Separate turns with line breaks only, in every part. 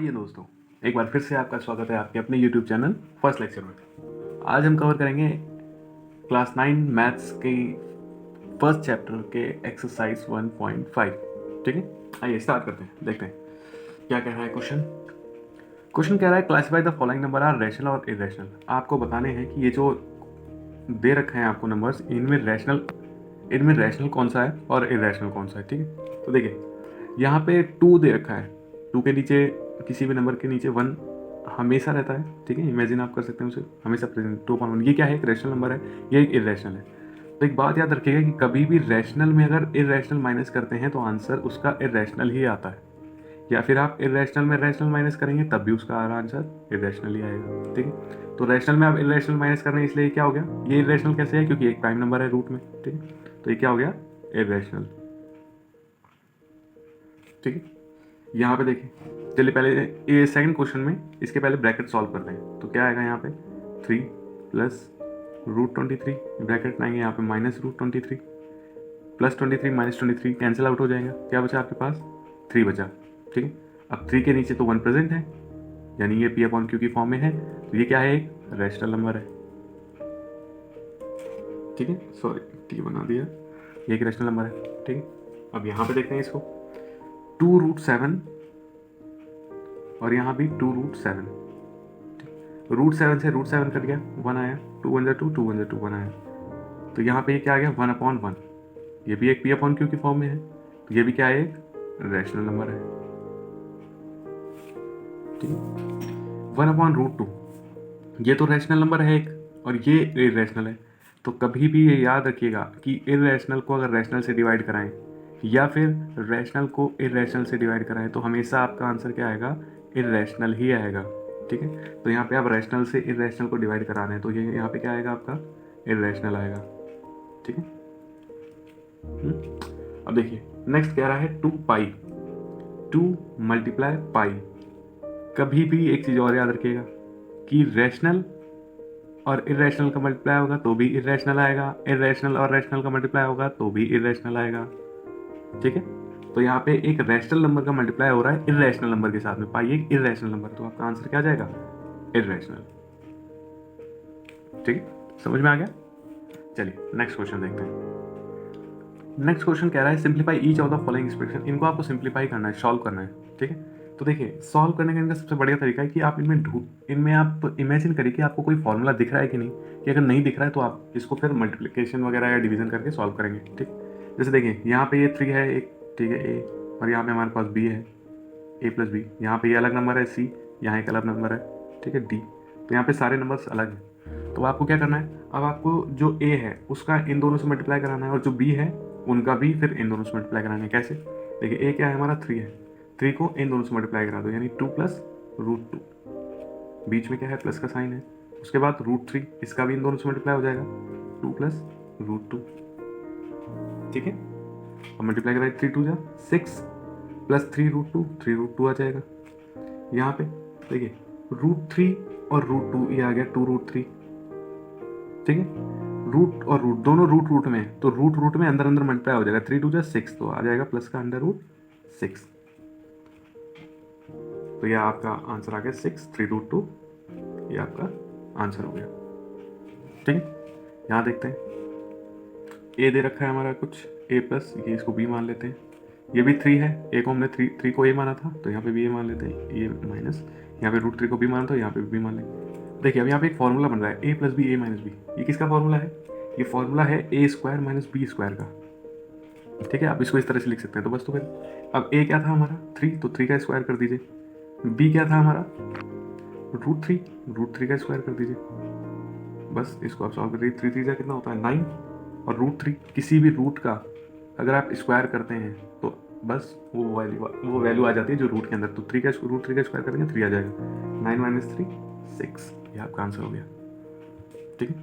आइए दोस्तों, एक बार फिर से आपका स्वागत है आपके अपने YouTube चैनल फर्स्ट लेक्चर में। आज हम कवर करेंगे क्लास 9 मैथ्स के फर्स्ट चैप्टर के एक्सरसाइज 1.5। ठीक है, आइए स्टार्ट करते हैं, देखते हैं क्या कह रहा है क्वेश्चन। क्वेश्चन कह रहा है classify the following number are rational और इरेशनल। आपको बताने हैं कि ये जो दे रखे हैं आपको नंबर्स, इनमें रैशनल कौन सा है और इरेशनल कौन सा है। ठीक है, तो देखिए यहाँ पे 2 दे रखा है, 2 के नीचे किसी भी नंबर के नीचे 1 हमेशा रहता है। ठीक है, इमेजिन आप कर सकते हैं उसे हमेशा प्रेजेंट 2.1। ये क्या है, एक रैशनल नंबर है, ये एक इरेशनल है। तो एक बात याद रखिएगा कि कभी भी रैशनल में अगर इरेशनल माइनस करते हैं तो आंसर उसका इरेशनल ही आता है, या फिर आप इरेशनल में रैशनल माइनस करेंगे तब भी उसका आंसर इरेशनल ही आएगा। ठीक है, तो रैशनल में आप इरेशनल माइनस कर रहे हैं, इसलिए क्या हो गया, ये इरेशनल कैसे है, क्योंकि एक प्राइम नंबर है रूट में। ठीक है, तो ये क्या हो गया, इरेशनल। ठीक है, यहाँ पे देखिए, चलिए पहले ये सेकंड क्वेश्चन में इसके पहले ब्रैकेट सॉल्व करते हैं। तो क्या आएगा यहाँ पे 3 प्लस √23 ब्रैकेट लाएंगे, यहाँ पे minus √23 plus 23 minus 23 cancel out हो जाएगा। क्या बचा आपके पास, 3 बचा। ठीक है, अब 3 के नीचे तो 1 प्रेजेंट है, यानी ये P/Q की फॉर्म में है, तो ये क्या है, एक रैशनल नंबर है। ठीक है, सॉरी टी बना दिया, ये एक रैशनल नंबर है। ठीक है, अब यहाँ पे देखते हैं इसको, 2√7 और यहाँ भी 2√7। √7 से √7 कट गया, 1 आया, 2 1 2 2 1 2 1 आया। तो यहाँ पे ये क्या आ गया, 1/1। ये भी एक P/Q की फॉर्म में है, तो ये भी क्या है, एक रैशनल नंबर है। ठीक है, 1/√2 ये तो रैशनल नंबर है एक, और ये इरेशनल है। तो कभी भी ये याद रखिएगा कि इरेशनल को अगर रैशनल से डिवाइड कराएं या फिर रैशनल को इरेशनल से डिवाइड कराएं तो हमेशा आपका आंसर क्या आएगा, इरेशनल ही आएगा। ठीक है, तो यहाँ पे आप रैशनल से इरेशनल को डिवाइड करा रहे हैं तो ये यहाँ पे क्या आएगा, आपका इरेशनल आएगा। ठीक है, अब देखिए नेक्स्ट कह रहा है 2π, 2 × पाई। कभी भी एक चीज़ और याद रखिएगा कि रैशनल और इरेशनल का मल्टीप्लाई होगा तो भी इरेशनल आएगा, इरेशनल और रैशनल का मल्टीप्लाई होगा तो भी इरेशनल आएगा। ठीक है, तो यहाँ पे एक रैशनल नंबर का मल्टीप्लाई हो रहा है इरेशनल नंबर के साथ में, पाई एक इरेशनल नंबर, तो आपका आंसर क्या जाएगा, इरेशनल। ठीक है, समझ में आ गया। चलिए नेक्स्ट क्वेश्चन देखते हैं। नेक्स्ट क्वेश्चन कह रहा है simplify each of the following expression. इनको आपको सिंप्लीफाई करना है, सॉल्व करना है। ठीक है, तो देखिए सॉल्व करने का इनका सबसे बढ़िया तरीका है कि आप इनमें आप इमेजिन करिए कि आपको कोई फॉर्मूला दिख रहा है कि नहीं, कि अगर नहीं दिख रहा है तो आप इसको फिर मल्टीप्लिकेशन वगैरह या डिवीजन करके सॉल्व करेंगे। ठीक, जैसे देखिए यहाँ पे ये 3 है एक, ठीक है, ए, और यहाँ पे हमारे पास बी है, a+b। यहाँ पे ये अलग नंबर है सी, यहाँ एक अलग नंबर है, ठीक है, डी। तो यहाँ पे सारे नंबर्स अलग हैं। तो आपको क्या करना है, अब आपको जो ए है उसका इन दोनों से मल्टीप्लाई कराना है, और जो बी है उनका भी फिर इन दोनों से मल्टीप्लाई कराना है। कैसे, देखिए ए क्या है हमारा, 3 है, 3 को इन दोनों से मल्टीप्लाई करा दो, यानी 2 + √2, बीच में क्या है, प्लस का साइन है। उसके बाद √3, इसका भी इन दोनों से मल्टीप्लाई हो जाएगा, 2 + √2। ठीक है, अब मल्टीप्लाई कराए, 3 2 6 + 3√2, 3√2 आ जाएगा। यहाँ पे देखिए √3 और √2 ये आ गया 2√3। ठीक है, रूट और रूट दोनों रूट में, तो रूट में अंदर मल्टीप्लाई हो जाएगा, 3 2 6, तो आ जाएगा प्लस का √6। तो यह आपका आंसर आ गया 6 3√2, ये आपका आंसर हो गया। ठीक है, यहाँ देखते हैं ए दे रखा है हमारा कुछ a+, ये इसको b मान लेते हैं। ये भी 3 है, ए को हमने 3 को a माना था, तो यहाँ पे भी a मान लेते हैं, ये माइनस, यहाँ पे √3 को b माना था, यहाँ पे भी b मान लेंगे। देखिए अब यहाँ पे एक फॉर्मूला बन रहा है a + b a - b। ये किसका फॉर्मूला है, ये फॉर्मूला है a² - b² का। ठीक है, आप इसको इस तरह से लिख सकते हैं। तो बस, तो फिर अब a क्या था हमारा 3, तो 3 का स्क्वायर कर दीजिए। b क्या था हमारा √3, √3 का स्क्वायर कर दीजिए। बस इसको आप सॉल्व कर दीजिए, 3 3 कितना होता है 9, और √3 किसी भी रूट का अगर आप स्क्वायर करते हैं तो बस वो वैल्यू आ जाती है जो रूट के अंदर। तो √3 का स्क्वायर करेंगे 3 आ जाएगा, 9 - 3 6, ये आपका आंसर हो गया। ठीक है,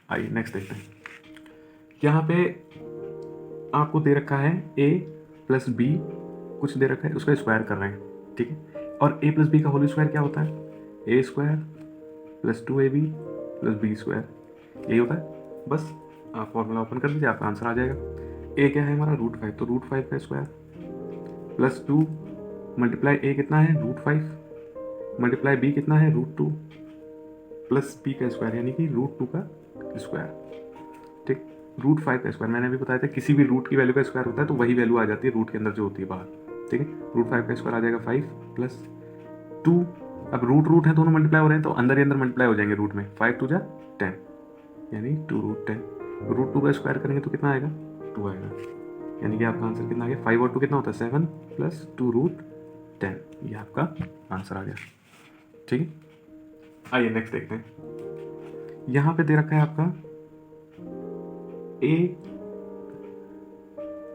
आइए नेक्स्ट देखते हैं। यहाँ पे आपको दे रखा है a + b, कुछ दे रखा है, उसका स्क्वायर कर रहे हैं। ठीक है, और a + b का होल स्क्वायर क्या होता है, a² + 2ab + b², यही होता है। बस आप फॉर्मूला ओपन कर दीजिए, आपका आंसर आ जाएगा। a क्या है हमारा √5, तो √5 का स्क्वायर + 2 मल्टीप्लाई ए कितना है √5, मल्टीप्लाई बी कितना है √2 प्लस बी का स्क्वायर यानी कि √2 का स्क्वायर। ठीक, √5 का स्क्वायर मैंने अभी बताया था, किसी भी रूट की वैल्यू का स्क्वायर होता है तो वही वैल्यू आ जाती है रूट के अंदर जो होती है बाहर। ठीक है, √5 का स्क्वायर आ जाएगा 5 प्लस 2। अब रूट है, दोनों मल्टीप्लाई हो रहे हैं तो अंदर ही अंदर मल्टीप्लाई हो जाएंगे रूट में। 5 2 जा 10 यानी 2√10। √2 का स्क्वायर करेंगे तो कितना आएगा 2 आएगा, यानी कि आपका आंसर कितना आ गया 5 और 2 कितना होता है 7 प्लस 2√10। ये आपका आंसर आ गया। ठीक है, आइए नेक्स्ट देखते हैं। यहाँ पे दे रखा है आपका a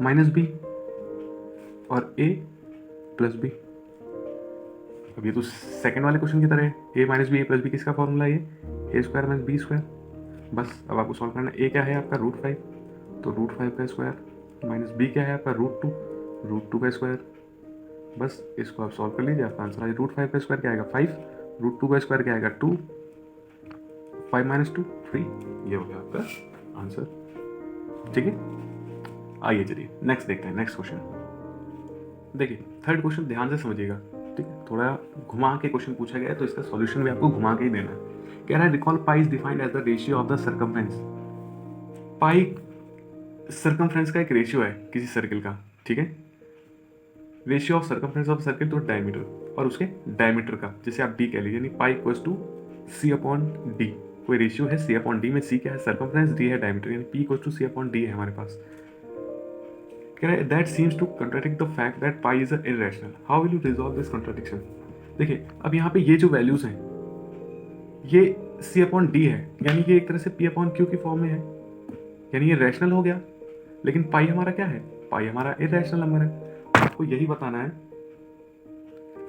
माइनस बी और a प्लस बी। अब ये तो सेकंड वाले क्वेश्चन की तरह है, a minus B A plus B किसका फॉर्मूला है ये A square minus B square. बस अब आपको सॉल्व करना है। a क्या है आपका √5, तो √5 का स्क्वायर माइनस b क्या है आपका √2 का स्क्वायर। बस इसको आप सॉल्व कर लीजिए, आपका आंसर आ जाए। √5 का स्क्वायर क्या आएगा 5, √2 का स्क्वायर क्या आएगा 2, 5 माइनस 2 3। ये हो गया आपका आंसर। ठीक है, आइए चलिए नेक्स्ट देखते हैं। नेक्स्ट क्वेश्चन देखिए, थर्ड क्वेश्चन ध्यान से समझिएगा। ठीक है, थोड़ा घुमा के क्वेश्चन पूछा गया है तो इसका सॉल्यूशन भी आपको घुमा के ही देना है। कह रहा है recall pi is defined as the ratio of the circumference. Pi circumference का एक रेशियो है किसी सर्किल का। ठीक है, ratio of circumference of circle to diameter और उसके डायमीटर का, जैसे आप डी कह लीजिए, यानी पाई इक्वल्स टू C/D। कोई रेशियो है C/D में, C क्या है सर्कमफ्रेंस, D है डायमीटर, यानी P इक्वल्स टू C/D है हमारे पास। कह रहा है that seems to contradict the fact that pi is irrational, how will you resolve this contradiction. देखिए अब यहाँ पे ये जो वैल्यूज हैं ये C/D है, यानी कि एक तरह से P/Q की फॉर्म में है, यानी ये रैशनल हो गया। लेकिन पाई हमारा क्या है, पाई हमारा इररेशनल नंबर है। आपको यही बताना है।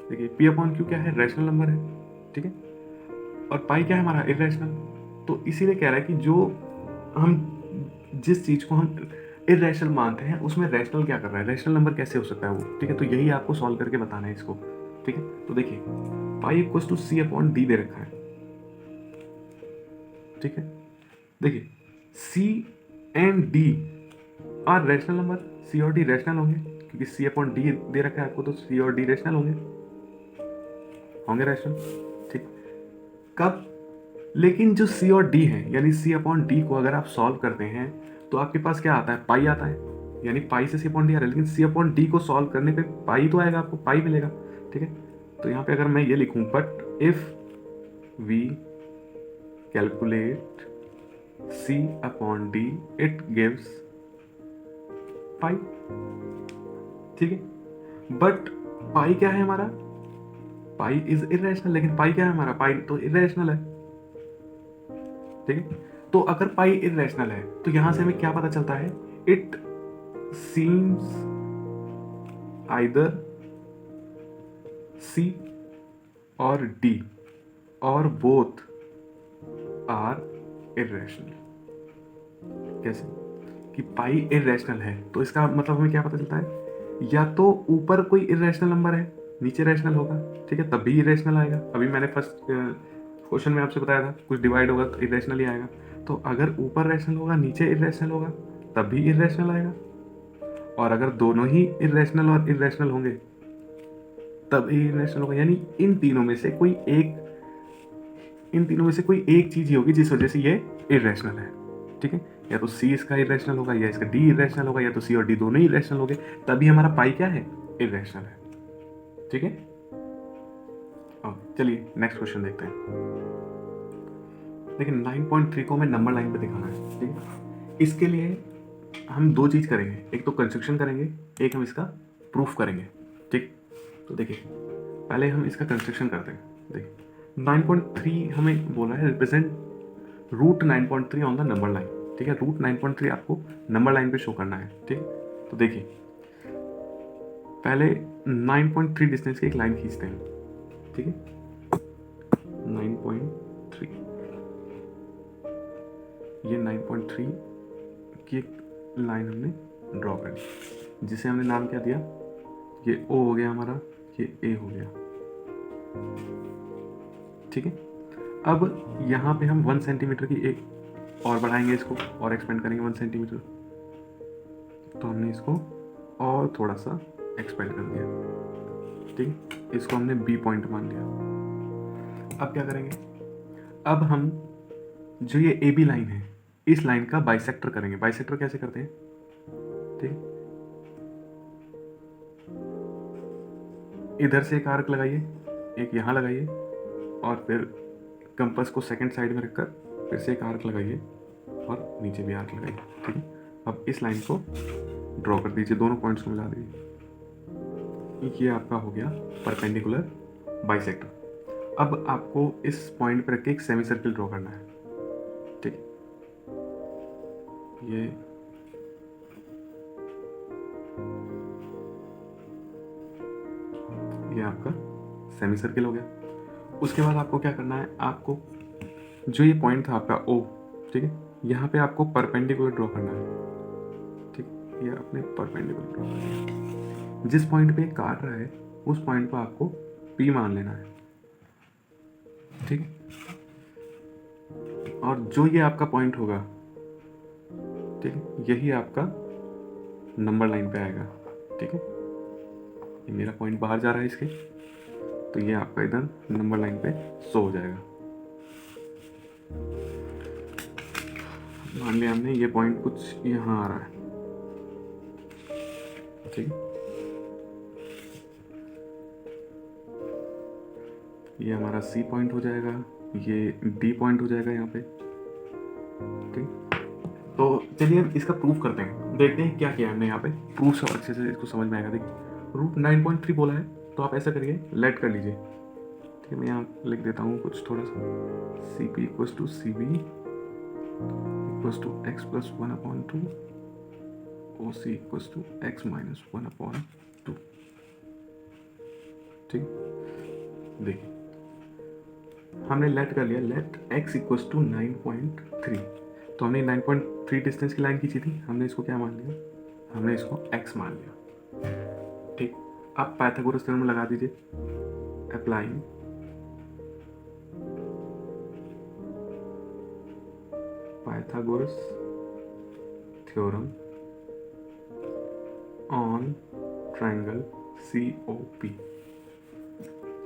देखिए P/Q क्या है, रैशनल नंबर है। ठीक है, और पाई क्या है हमारा इररेशनल। तो इसीलिए कह रहा है कि जो हम जिस चीज़ को हम इररेशनल मानते हैं उसमें रैशनल क्या कर रहा है, रैशनल नंबर कैसे हो सकता है वो। ठीक है, तो यही आपको सॉल्व करके बताना है इसको। ठीक है, तो देखिए पाई इक्वल्स टू C/D दे रखा है। ठीक है, देखिए C and D are rational number, C और D रैशनल होंगे क्योंकि C/D दे रखा है आपको, तो C और D रैशनल होंगे रैशनल। ठीक, कब, लेकिन जो C और D है यानी C/D को अगर आप सॉल्व करते हैं तो आपके पास क्या आता है, पाई आता है, यानी पाई से C/D आ रहा है, लेकिन C/D को सॉल्व करने पे पाई तो आएगा, आपको पाई मिलेगा। ठीक है, तो यहाँ पे अगर मैं ये लिखूं, but if we calculate C/D it gives pi. ठीक है, बट पाई क्या है हमारा, पाई इज इररेशनल, लेकिन पाई क्या है हमारा, पाई तो इररेशनल है। ठीक है, तो अगर पाई इररेशनल है तो यहां से हमें क्या पता चलता है, इट सीम्स आइदर C और D और बोथ आर इररेशनल। कैसे कि पाई इररेशनल है तो इसका मतलब हमें क्या पता चलता है, या तो ऊपर कोई इररेशनल नंबर है नीचे रैशनल होगा। ठीक है, तब भी इरेशनल आएगा। अभी मैंने फर्स्ट क्वेश्चन में आपसे बताया था कुछ डिवाइड होगा तो इरेशनल ही आएगा। तो अगर ऊपर रैशनल होगा नीचे इरेशनल होगा तब भी इरेशनल आएगा, और अगर दोनों ही इरेशनल और इरेशनल होंगे तब ही इरेशनल होगा। यानी इन तीनों में से कोई एक चीज ही होगी जिस वजह से ये इरेशनल है। ठीक है, या तो C इसका इरेशनल होगा या इसका D इरेशनल होगा, या तो C और D दोनों ही इरेशनल होंगे, तभी हमारा पाई क्या है, इरेशनल है। ठीक है, चलिए नेक्स्ट क्वेश्चन देखते हैं। देखिए 9.3 को हमें नंबर लाइन पे दिखाना है। ठीक है, इसके लिए हम दो चीज करेंगे, एक तो कंस्ट्रक्शन करेंगे, एक हम इसका प्रूफ करेंगे। ठीक, तो देखिए पहले हम इसका कंस्ट्रक्शन करते हैं। देखिए 9.3 हमें बोला है represent √9.3 on the number line. ठीक है, √9.3 आपको नंबर लाइन पे शो करना है। ठीक, तो देखिए पहले 9.3 डिस्टेंस की एक लाइन खींचते हैं। ठीक है, 9.3, ये 9.3 की एक लाइन हमने ड्रॉ कर दी, जिसे हमने नाम क्या दिया, ये O हो गया हमारा, ये A हो गया। ठीक है, अब यहाँ पे हम 1 सेंटीमीटर की एक और बढ़ाएंगे, इसको और एक्सपेंड करेंगे 1 सेंटीमीटर। तो हमने इसको और थोड़ा सा एक्सपेंड कर दिया। ठीक, इसको हमने बी पॉइंट मान लिया। अब क्या करेंगे, अब हम जो ये ए बी लाइन है इस लाइन का बाइसेक्टर करेंगे। बाइसेक्टर कैसे करते हैं, ठीक, इधर से एक आर्क लगाइए, एक यहाँ लगाइए, और फिर कंपास को सेकंड साइड में रखकर फिर से एक आर्क लगाइए और नीचे भी आर्क लगाइए। ठीक है, अब इस लाइन को ड्रॉ कर दीजिए, दोनों पॉइंट्स को मिला दीजिए। ये आपका हो गया परपेंडिकुलर बाइसेक्टर। अब आपको इस पॉइंट पर रख के एक सेमी सर्किल ड्रॉ करना है। ठीक, ये आपका सेमी सर्किल हो गया। उसके बाद आपको क्या करना है, आपको जो ये पॉइंट था आपका ओ, ठीक है, यहाँ पे आपको परपेंडिकुलर ड्रॉ करना है। ठीक, ये आपने परपेंडिकुलर ड्रॉ कर दिया। जिस पॉइंट पे काट रहा है उस पॉइंट को आपको पी मान लेना है। ठीक, और जो ये आपका पॉइंट होगा, ठीक है, यही आपका नंबर लाइन पे आएगा। ठीक है, ये मेरा पॉइंट बाहर जा रहा है इसके, तो ये आपका इधर नंबर लाइन पे शो हो जाएगा। मान लिया हमने ये पॉइंट कुछ यहाँ आ रहा है। ठीक, ये हमारा सी पॉइंट हो जाएगा, ये डी पॉइंट हो जाएगा यहाँ पे। ठीक, तो चलिए हम इसका प्रूफ करते हैं, देखते हैं क्या किया हमने यहाँ पे। प्रूफ सब अच्छे से इसको समझ में आएगा। देखिए रूट 9.3 बोला है, तो आप ऐसा करिए, लेट कर लीजिए। ठीक है, मैं यहाँ लिख देता हूँ कुछ थोड़ा सा, C P equals to C B equals to X plus 1/2, O C equals to X minus 1/2। ठीक, देखिए हमने लेट कर लिया, लेट एक्स इक्वल्स टू 9.3। तो हमने 9.3 डिस्टेंस की लाइन खींची थी, हमने इसको क्या मान लिया, हमने इसको x मान लिया। ठीक, अब पाइथागोरस थ्योरम लगा दीजिए, applying Pythagoras theorem on triangle COP।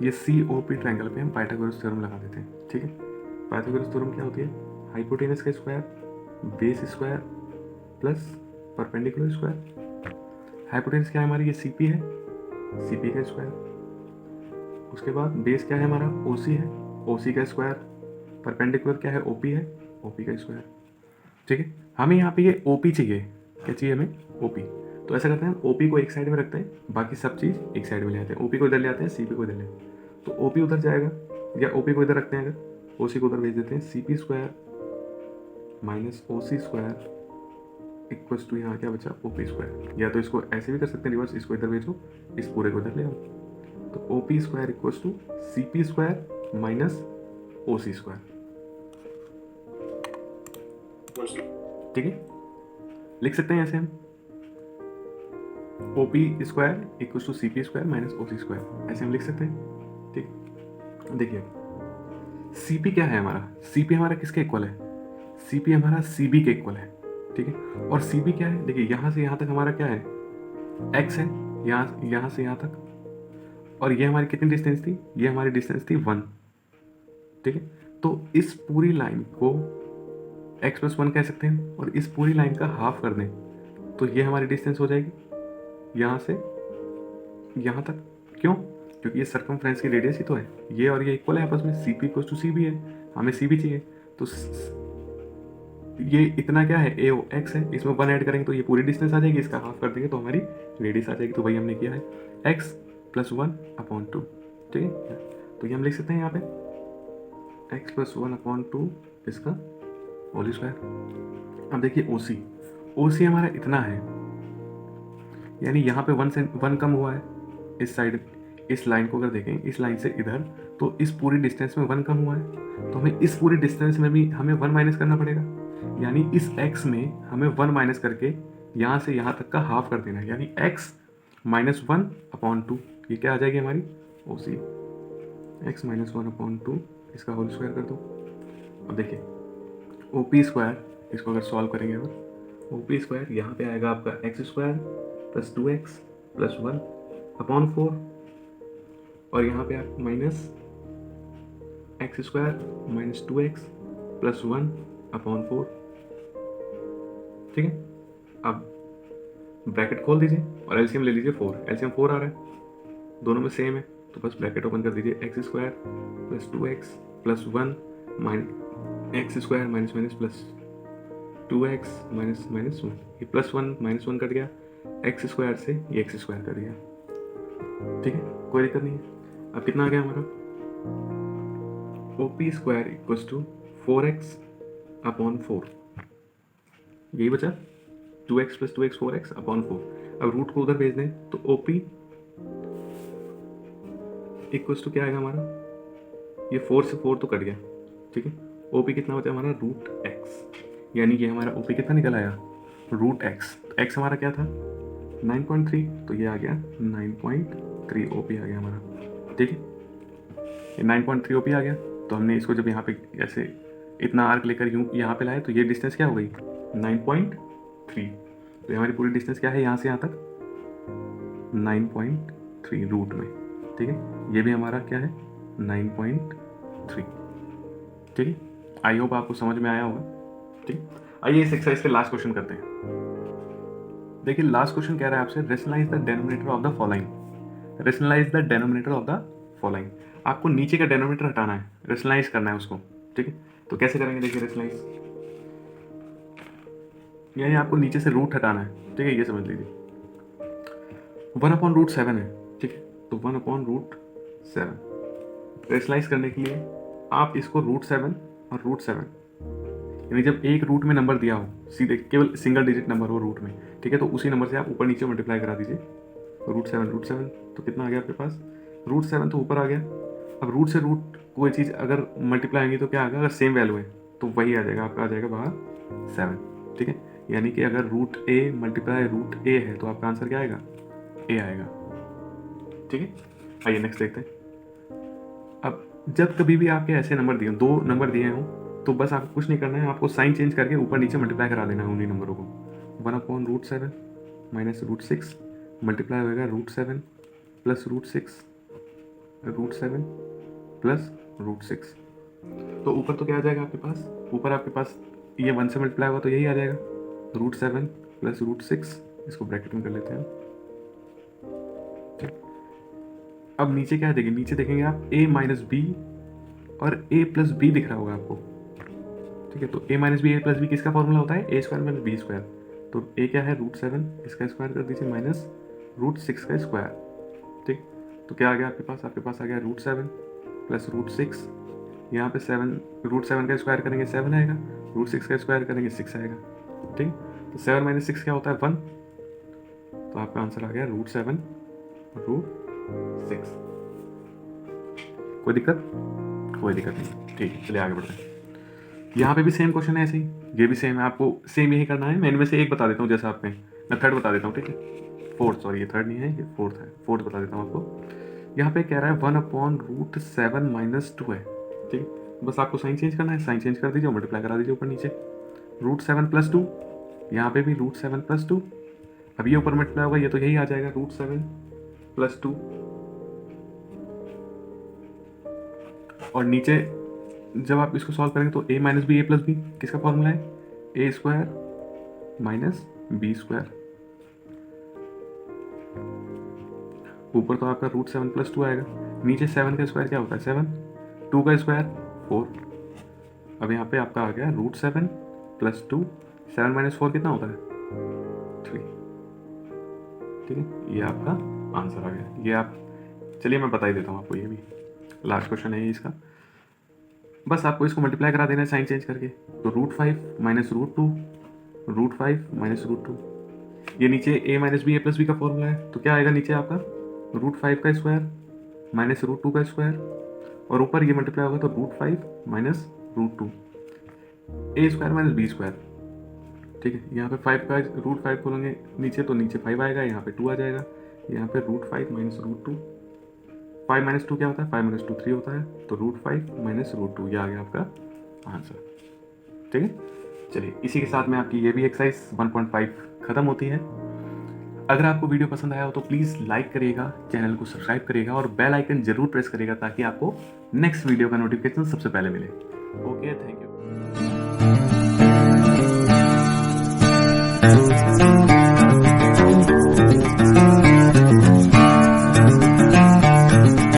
ये COP ट्रायंगल पे हम पाइथागोरस थ्योरम लगा देते हैं। ठीक है, पाइथागोरस थ्योरम क्या होती है, हाइपोटेनस का square base square plus perpendicular square. Hypotenuse क्या है हमारी, ये CP है, CP का स्क्वायर। उसके बाद बेस क्या है हमारा, OC है, OC का स्क्वायर। परपेंडिकुलर क्या है, OP है, OP का स्क्वायर। ठीक है, हमें यहाँ पे ये OP चाहिए, क्या चाहिए हमें, OP। तो ऐसा करते हैं, OP को एक साइड में रखते हैं, बाकी सब चीज़ एक साइड में ले आते हैं। OP को इधर ले आते हैं, CP को इधर ले आते हैं, तो OP उधर जाएगा, या OP को इधर रखते हैं, अगर OC को उधर भेज देते हैं, CP square minus OC square equals to यहाँ क्या बचा, OP स्क्वायर। या तो इसको ऐसे भी कर सकते हैं रिवर्स, इसको इधर भेजो, इस पूरे को इधर ले आओ, तो OP square equals to CP square minus OC square. ठीक है, लिख सकते हैं ऐसे हम, OP square equals to CP square minus OC square, ऐसे हम लिख सकते हैं। ठीक, देखिए CP क्या है हमारा, CP हमारा किसके इक्वल है, CP हमारा CB के इक्वल है। ठीक है, और CB क्या है, देखिए यहाँ से यहाँ तक हमारा क्या है, x है, यहाँ से यहाँ तक, और ये हमारी कितनी डिस्टेंस थी, ये हमारी डिस्टेंस थी 1। ठीक है, तो इस पूरी लाइन को x + 1 कह सकते हैं, और इस पूरी लाइन का हाफ कर दें तो ये हमारी डिस्टेंस हो जाएगी यहाँ से यहाँ तक। क्यों, क्योंकि ये सर्कमफ्रेंस की रेडियस ही तो है, ये और ये इक्वल है आपस में, CP इक्वल टू CB है, हमें CB चाहिए, तो ये इतना क्या है, AOX है, इसमें 1 ऐड करेंगे तो ये पूरी डिस्टेंस आ जाएगी, इसका हाफ कर देंगे तो हमारी रेडियस आ जाएगी। तो वही हमने किया है, x + 1/2। ठीक है, तो ये हम लिख सकते हैं यहाँ पे x + 1/2 इसका होल स्क्वायर। अब देखिए OC हमारा इतना है, यानी यहाँ पे 1 कम हुआ है इस साइड, इस लाइन को अगर देखें इस लाइन से इधर, तो इस पूरी डिस्टेंस में 1 कम हुआ है, तो हमें इस पूरी डिस्टेंस में भी हमें 1 माइनस करना पड़ेगा, यानी इस x में हमें 1 माइनस करके यहाँ से यहाँ तक का हाफ कर देना है, यानी x - 1/2, ये क्या आ जाएगी हमारी OC, x - 1/2 इसका होल स्क्वायर कर दो। अब देखिए OP स्क्वायर, इसको अगर सॉल्व करेंगे अगर, OP स्क्वायर यहाँ पे आएगा आपका x स्क्वायर + 2x + 1/4 और यहाँ पे आप minus x square minus 2x plus 1/4, ठीक है। अब ब्रैकेट खोल दीजिए और एलसीएम ले लीजिए 4, एलसीएम 4 आ रहा है, दोनों में सेम है, तो बस ब्रैकेट ओपन कर दीजिए, x square plus 2x plus 1 minus x square minus minus plus 2x minus minus 1, ये प्लस 1 माइनस 1 कट गया, एक्स स्क्वायर से ये एक्स स्क्वायर कट गया, ठीक है, कोई दिक्कत नहीं है। अब कितना आ गया हमारा, OP square equals to 4x/4, यही बचा, 2x प्लस 2x 4x/4। अब रूट को उधर भेज दें तो OP इक्वल्स टू क्या आएगा हमारा, ये 4 से 4 तो कट गया, ठीक है। OP कितना बचा हमारा, √x, यानी कि हमारा OP कितना निकल आया, √x। तो x हमारा क्या था 9.3, तो ये आ गया 9.3 OP आ गया हमारा, ठीक है। ये 9.3 OP आ गया, तो हमने इसको जब यहाँ पे ऐसे इतना आर्क लेकर यूँ यहाँ पे लाए तो ये डिस्टेंस क्या हो गई 9.3, तो हमारी पूरी डिस्टेंस क्या है यहाँ से यहाँ तक 9.3 रूट में, ठीक है। ये भी हमारा क्या है 9.3, ठीक है। आई होप आपको समझ में आया होगा, ठीक। आइए इस एक्सरसाइज के लास्ट क्वेश्चन करते हैं। देखिए लास्ट क्वेश्चन कह रहा है आपसे rationalise the denominator of the following, rationalise the denominator of the following. आपको नीचे का डेनोमिनेटर हटाना है, रेशनलाइज करना है उसको, ठीक है। तो कैसे करेंगे, देखिए रेशनलाइज, यानी आपको नीचे से रूट हटाना है, ठीक है, ये समझ लीजिए 1/√7 है, ठीक है, तो 1/√7 रेशनलाइज करने के लिए आप इसको √7 और √7, यानी जब एक रूट में नंबर दिया हो, सीधे केवल सिंगल डिजिट नंबर हो रूट में, ठीक है, तो उसी नंबर से आप ऊपर नीचे मल्टीप्लाई करा दीजिए, √7 तो कितना आ गया आपके पास, √7 तो ऊपर आ गया। अब रूट से रूट कोई चीज़ अगर मल्टीप्लाई होंगी तो क्या आएगा, अगर सेम वैल्यू है तो वही आ जाएगा, आपका आ जाएगा बाहर 7, ठीक है। यानी कि अगर √a मल्टीप्लाई √a है तो आपका आंसर क्या आएगा, a आएगा, ठीक है। आइए नेक्स्ट देखते हैं। अब जब कभी भी आपके ऐसे नंबर दिए, 2 नंबर दिए हों, तो बस आपको कुछ नहीं करना है, आपको साइन चेंज करके ऊपर नीचे मल्टीप्लाई करा देना है उन्हीं नंबरों को। 1/√7 माइनस √6 मल्टीप्लाई होगा √7 प्लस √6 √7 प्लस √6, तो ऊपर तो क्या आ जाएगा आपके पास, ऊपर आपके पास ये 1 से मल्टीप्लाई होगा तो यही आ जाएगा √7 प्लस √6, इसको ब्रैकेट में कर लेते हैं। अब नीचे क्या देखेंगे, नीचे देखेंगे आप a माइनस बी और a प्लस बी दिख रहा होगा आपको, ठीक है। तो a minus B a plus B किसका फॉर्मूला होता है, a square minus B square, तो a क्या है √7, इसका स्क्वायर कर दीजिए माइनस √6 का स्क्वायर, ठीक। तो क्या आ गया आपके पास आ गया √7 प्लस √6, यहाँ पे 7, √7 का स्क्वायर करेंगे 7 आएगा, √6 का स्क्वायर करेंगे 6 आएगा, ठीक। तो 7 माइनस 6 क्या होता है 1, तो आपका आंसर आ गया √7 √6। कोई दिक्कत नहीं, ठीक है, चलिए आगे बढ़ते हैं। यहाँ पे भी सेम क्वेश्चन है ऐसे ही, ये भी सेम है, आपको सेम यही करना है। मैं इनमें से एक बता देता हूँ, जैसा आपने, मैं थर्ड बता देता हूँ, ठीक है, फोर्थ, सॉरी ये थर्ड नहीं है, ये फोर्थ है, फोर्थ बता देता हूँ आपको। यहाँ पे कह रहा है 1/√7 माइनस 2 है, ठीक है, बस आपको साइन चेंज करना है, साइन चेंज कर दीजिए, मल्टीप्लाई करा दीजिए ऊपर नीचे, √7 प्लस 2, यहाँ पे भी √7 प्लस 2, अब ये ऊपर मल्टीप्लाई होगा, ये तो यही आ जाएगा √7 प्लस 2, और नीचे जब आप इसको सॉल्व करेंगे तो a minus B a plus B किसका फॉर्मूला है, a square minus B square, ऊपर तो आपका √7 प्लस 2 आएगा, नीचे 7 का स्क्वायर क्या होता है 7, 2 का स्क्वायर 4, अब यहाँ पे आपका आ गया √7 प्लस 2, 7 माइनस 4 कितना होता है 3, ठीक है, ये आपका आंसर आ गया। ये आप, चलिए मैं बता ही देता हूँ आपको, ये भी लास्ट क्वेश्चन है ये इसका, बस आपको इसको मल्टीप्लाई करा देना है साइन चेंज करके, तो √5 माइनस √2, √5 माइनस √2, ये नीचे a minus B a plus B का फॉर्मूला है, तो क्या आएगा नीचे आपका √5 का स्क्वायर माइनस √2 का स्क्वायर, और ऊपर ये मल्टीप्लाई होगा तो √5 minus √2, a square minus B square, ठीक है। यहाँ पे 5 का √5 खोलेंगे नीचे तो नीचे 5 आएगा, यहाँ पे 2 आ जाएगा, यहाँ पे √5 माइनस √2, 5 माइनस 2 क्या होता है, 5 माइनस 2 3 होता है, तो √5 माइनस √2, ये आ गया आपका आंसर, ठीक है। चलिए इसी के साथ में आपकी ये भी एक्सरसाइज 1.5 खत्म होती है। अगर आपको वीडियो पसंद आया हो तो प्लीज़ लाइक करिएगा, चैनल को सब्सक्राइब करिएगा और बेल आइकन जरूर प्रेस करिएगा ताकि आपको नेक्स्ट वीडियो का नोटिफिकेशन सबसे पहले मिले। Okay, thank you.